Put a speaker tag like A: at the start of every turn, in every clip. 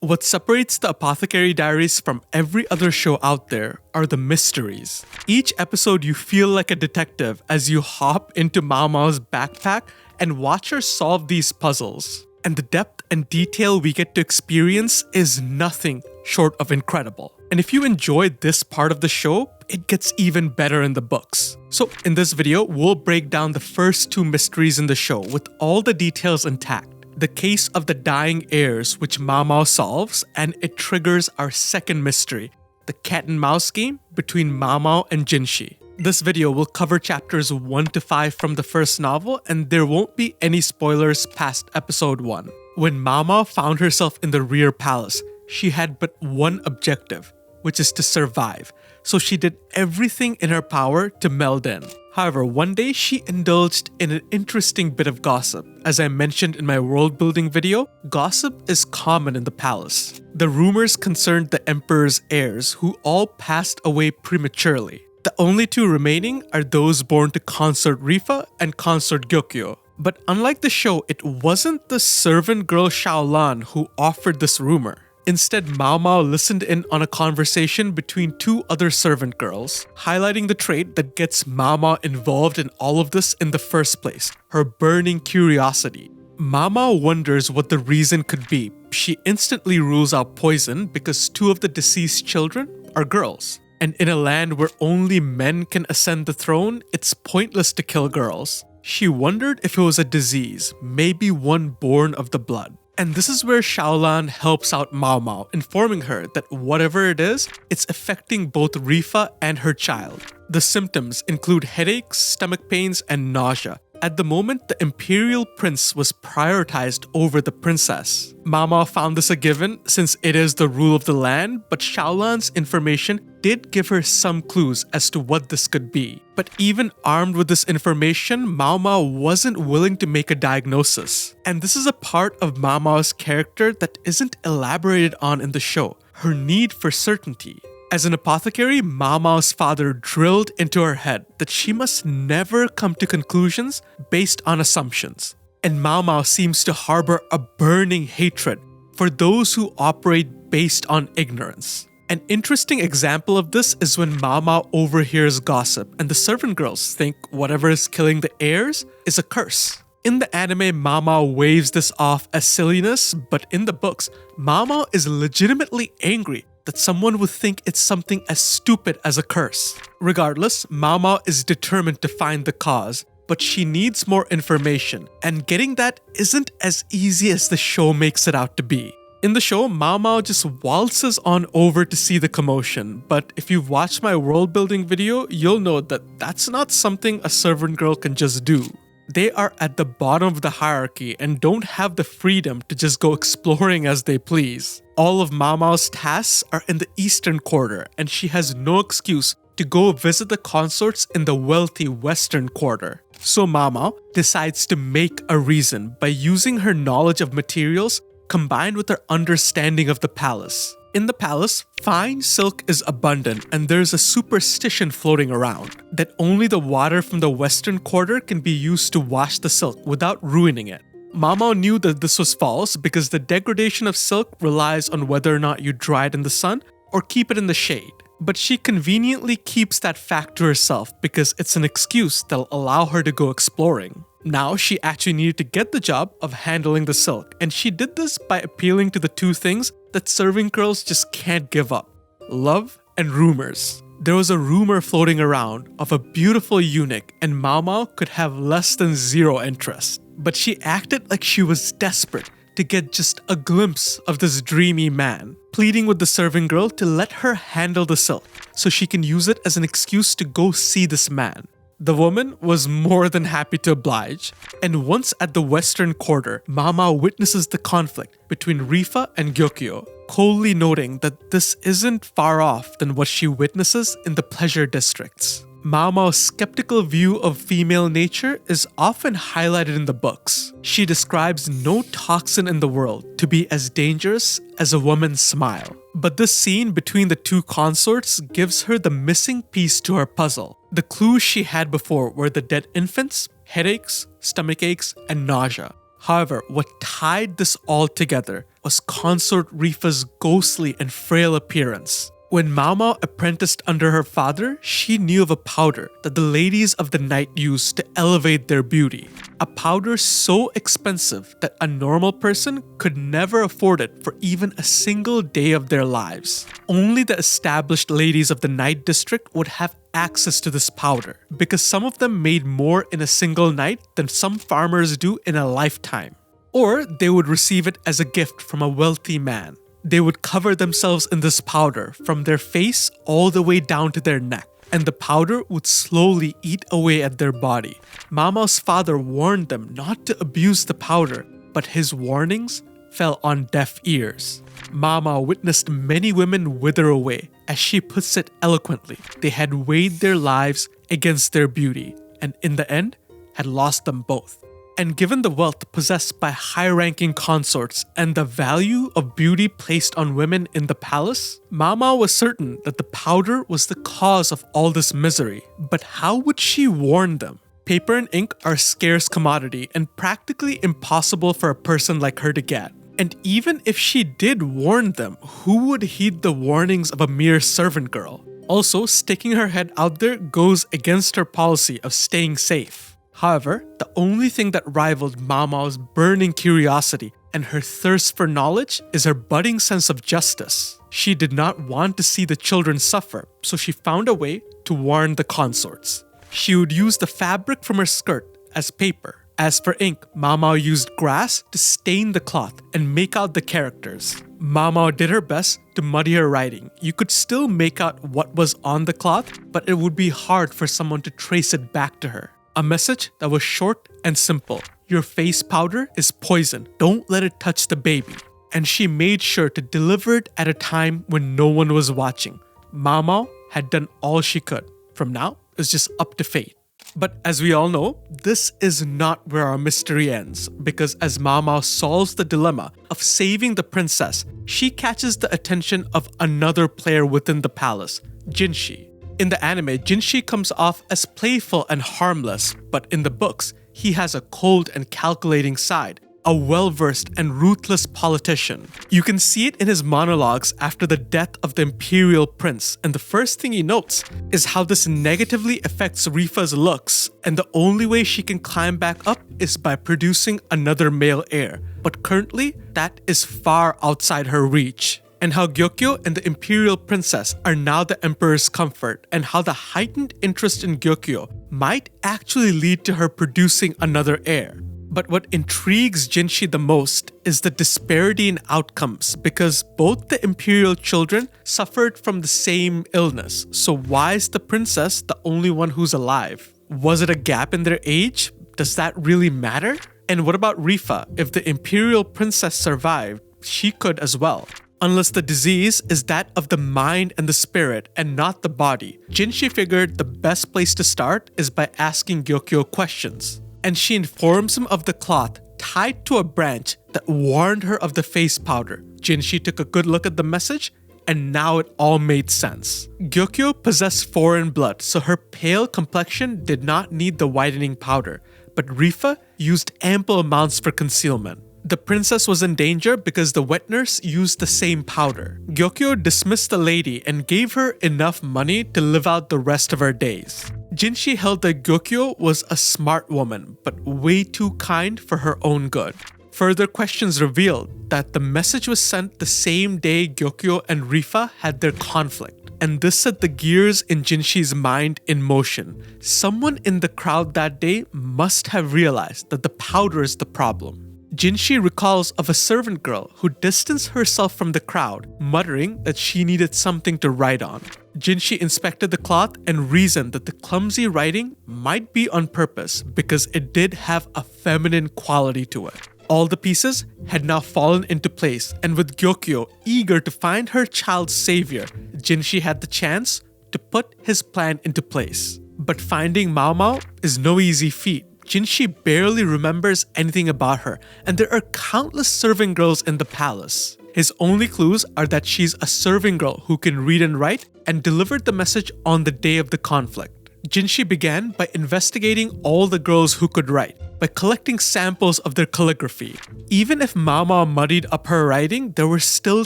A: What separates the Apothecary Diaries from every other show out there are the mysteries. Each episode you feel like a detective as you hop into Maomao's backpack and watch her solve these puzzles. And the depth and detail we get to experience is nothing short of incredible. And if you enjoyed this part of the show, it gets even better in the books. So in this video, we'll break down the first two mysteries in the show with all the details intact. The case of the dying heirs, which Maomao solves, and it triggers our second mystery, the cat and mouse game between Maomao and Jinshi. This video will cover chapters 1 to 5 from the first novel, and there won't be any spoilers past episode 1. When Maomao found herself in the rear palace, she had but one objective, which is to survive, so she did everything in her power to meld in. However, one day she indulged in an interesting bit of gossip. As I mentioned in my world building video, gossip is common in the palace. The rumors concerned the emperor's heirs, who all passed away prematurely. The only two remaining are those born to Consort Rifa and Consort Gyokyo. But unlike the show, it wasn't the servant girl Xiaolan who offered this rumor. Instead, Maomao listened in on a conversation between two other servant girls, highlighting the trait that gets Maomao involved in all of this in the first place, her burning curiosity. Maomao wonders what the reason could be. She instantly rules out poison because two of the deceased children are girls. And in a land where only men can ascend the throne, it's pointless to kill girls. She wondered if it was a disease, maybe one born of the blood. And this is where Xiaolan helps out Maomao, informing her that whatever it is, it's affecting both Rifa and her child. The symptoms include headaches, stomach pains, and nausea. At the moment, the imperial prince was prioritized over the princess. Maomao found this a given since it is the rule of the land, but Xiaolan's information did give her some clues as to what this could be. But even armed with this information, Maomao wasn't willing to make a diagnosis. And this is a part of Maomao's character that isn't elaborated on in the show, her need for certainty. As an apothecary, Maomao's father drilled into her head that she must never come to conclusions based on assumptions. And Maomao seems to harbor a burning hatred for those who operate based on ignorance. An interesting example of this is when Maomao overhears gossip and the servant girls think whatever is killing the heirs is a curse. In the anime, Maomao waves this off as silliness, but in the books, Maomao is legitimately angry that someone would think it's something as stupid as a curse. Regardless, Maomao is determined to find the cause, but she needs more information, and getting that isn't as easy as the show makes it out to be. In the show, Maomao just waltzes on over to see the commotion, but if you've watched my world building video, you'll know that that's not something a servant girl can just do. They are at the bottom of the hierarchy and don't have the freedom to just go exploring as they please. All of Maomao's tasks are in the eastern quarter, and she has no excuse to go visit the consorts in the wealthy western quarter. So Maomao decides to make a reason by using her knowledge of materials combined with her understanding of the palace. In the palace, fine silk is abundant, and there's a superstition floating around that only the water from the western quarter can be used to wash the silk without ruining it. Maomao knew that this was false because the degradation of silk relies on whether or not you dry it in the sun or keep it in the shade. But she conveniently keeps that fact to herself because it's an excuse that'll allow her to go exploring. Now she actually needed to get the job of handling the silk, and she did this by appealing to the two things that serving girls just can't give up: love and rumors. There was a rumor floating around of a beautiful eunuch, and Maomao could have less than zero interest. But she acted like she was desperate to get just a glimpse of this dreamy man, pleading with the serving girl to let her handle the silk so she can use it as an excuse to go see this man. The woman was more than happy to oblige, and once at the western quarter, Maomao witnesses the conflict between Rifa and Gyokyo, coldly noting that this isn't far off than what she witnesses in the pleasure districts. Maomao's skeptical view of female nature is often highlighted in the books. She describes no toxin in the world to be as dangerous as a woman's smile. But this scene between the two consorts gives her the missing piece to her puzzle. The clues she had before were the dead infants, headaches, stomach aches, and nausea. However, what tied this all together was consort Rifa's ghostly and frail appearance. When Maomao apprenticed under her father, she knew of a powder that the ladies of the night used to elevate their beauty. A powder so expensive that a normal person could never afford it for even a single day of their lives. Only the established ladies of the night district would have access to this powder, because some of them made more in a single night than some farmers do in a lifetime. Or they would receive it as a gift from a wealthy man. They would cover themselves in this powder from their face all the way down to their neck, and the powder would slowly eat away at their body. Maomao's father warned them not to abuse the powder, but his warnings fell on deaf ears. Maomao witnessed many women wither away. As she puts it eloquently, they had weighed their lives against their beauty, and in the end, had lost them both. And given the wealth possessed by high-ranking consorts and the value of beauty placed on women in the palace, Maomao was certain that the powder was the cause of all this misery. But how would she warn them? Paper and ink are a scarce commodity and practically impossible for a person like her to get. And even if she did warn them, who would heed the warnings of a mere servant girl? Also, sticking her head out there goes against her policy of staying safe. However, the only thing that rivaled Maomao's burning curiosity and her thirst for knowledge is her budding sense of justice. She did not want to see the children suffer, so she found a way to warn the consorts. She would use the fabric from her skirt as paper. As for ink, Maomao used grass to stain the cloth and make out the characters. Maomao did her best to muddy her writing. You could still make out what was on the cloth, but it would be hard for someone to trace it back to her. A message that was short and simple. Your face powder is poison. Don't let it touch the baby. And she made sure to deliver it at a time when no one was watching. Maomao had done all she could. From now, it's just up to fate. But as we all know, this is not where our mystery ends, because as Maomao solves the dilemma of saving the princess, she catches the attention of another player within the palace, Jinshi. In the anime, Jinshi comes off as playful and harmless, but in the books, he has a cold and calculating side, a well-versed and ruthless politician. You can see it in his monologues after the death of the imperial prince, and the first thing he notes is how this negatively affects Rifa's looks, and the only way she can climb back up is by producing another male heir. But currently, that is far outside her reach. And how Gyokyo and the imperial princess are now the emperor's comfort, and how the heightened interest in Gyokyo might actually lead to her producing another heir. But what intrigues Jinshi the most is the disparity in outcomes, because both the imperial children suffered from the same illness. So why is the princess the only one who's alive? Was it a gap in their age? Does that really matter? And what about Rifa? If the imperial princess survived, she could as well. Unless the disease is that of the mind and the spirit and not the body, Jinshi figured the best place to start is by asking Gyokyo questions. And she informs him of the cloth tied to a branch that warned her of the face powder. Jinshi took a good look at the message, and now it all made sense. Gyokyo possessed foreign blood, so her pale complexion did not need the whitening powder, but Rifa used ample amounts for concealment. The princess was in danger because the wet nurse used the same powder. Gyokyo dismissed the lady and gave her enough money to live out the rest of her days. Jinshi held that Gyokyo was a smart woman, but way too kind for her own good. Further questions revealed that the message was sent the same day Gyokyo and Rifa had their conflict. And this set the gears in Jinshi's mind in motion. Someone in the crowd that day must have realized that the powder is the problem. Jinshi recalls of a servant girl who distanced herself from the crowd, muttering that she needed something to write on. Jinshi inspected the cloth and reasoned that the clumsy writing might be on purpose because it did have a feminine quality to it. All the pieces had now fallen into place, and with Gyokyo eager to find her child's savior, Jinshi had the chance to put his plan into place. But finding Maomao is no easy feat. Jinshi barely remembers anything about her, and there are countless serving girls in the palace. His only clues are that she's a serving girl who can read and write and delivered the message on the day of the conflict. Jinshi began by investigating all the girls who could write. by collecting samples of their calligraphy. Even if Maomao muddied up her writing, there were still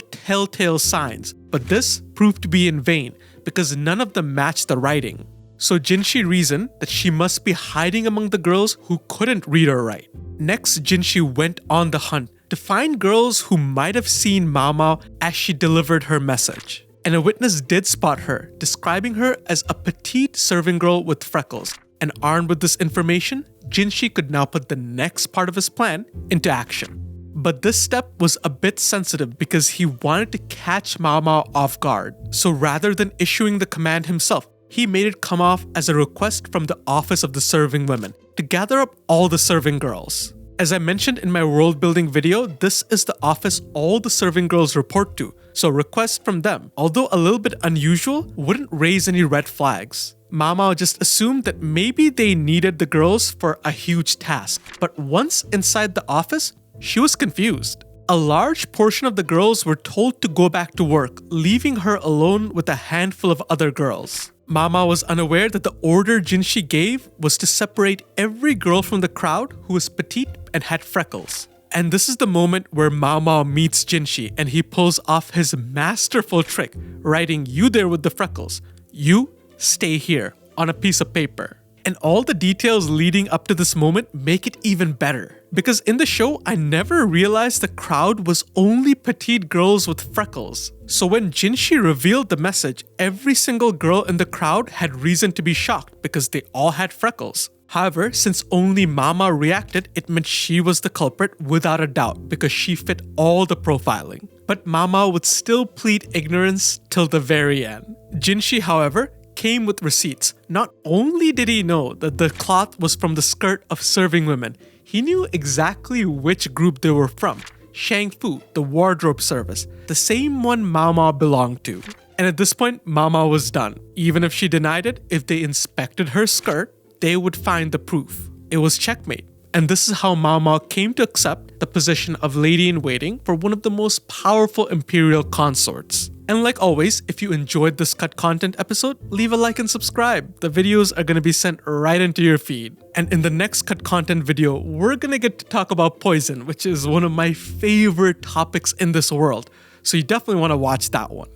A: telltale signs, but this proved to be in vain because none of them matched the writing. So Jinshi reasoned that she must be hiding among the girls who couldn't read or write. Next, Jinshi went on the hunt to find girls who might have seen Maomao as she delivered her message. And a witness did spot her, describing her as a petite serving girl with freckles. And armed with this information, Jinshi could now put the next part of his plan into action. But this step was a bit sensitive because he wanted to catch Maomao off guard. So rather than issuing the command himself, he made it come off as a request from the office of the serving women to gather up all the serving girls. As I mentioned in my world building video, this is the office all the serving girls report to, so requests from them, although a little bit unusual, wouldn't raise any red flags. Maomao just assumed that maybe they needed the girls for a huge task, but once inside the office, she was confused. A large portion of the girls were told to go back to work, leaving her alone with a handful of other girls. Maomao was unaware that the order Jinshi gave was to separate every girl from the crowd who was petite and had freckles. And this is the moment where Maomao meets Jinshi and he pulls off his masterful trick, writing "You there with the freckles. You stay here" on a piece of paper. And all the details leading up to this moment make it even better. Because in the show, I never realized the crowd was only petite girls with freckles. So when Jinshi revealed the message, every single girl in the crowd had reason to be shocked because they all had freckles. However, since only Maomao reacted, it meant she was the culprit without a doubt because she fit all the profiling. But Maomao would still plead ignorance till the very end. Jinshi, however, came with receipts. Not only did he know that the cloth was from the skirt of serving women, he knew exactly which group they were from. Shangfu, the wardrobe service, the same one Maomao belonged to. And at this point, Maomao was done. Even if she denied it, if they inspected her skirt, they would find the proof. It was checkmate. And this is how Maomao came to accept the position of lady-in-waiting for one of the most powerful imperial consorts. And like always, if you enjoyed this cut content episode, leave a like and subscribe. The videos are going to be sent right into your feed. And in the next cut content video, we're going to get to talk about poison, which is one of my favorite topics in this world. So you definitely want to watch that one.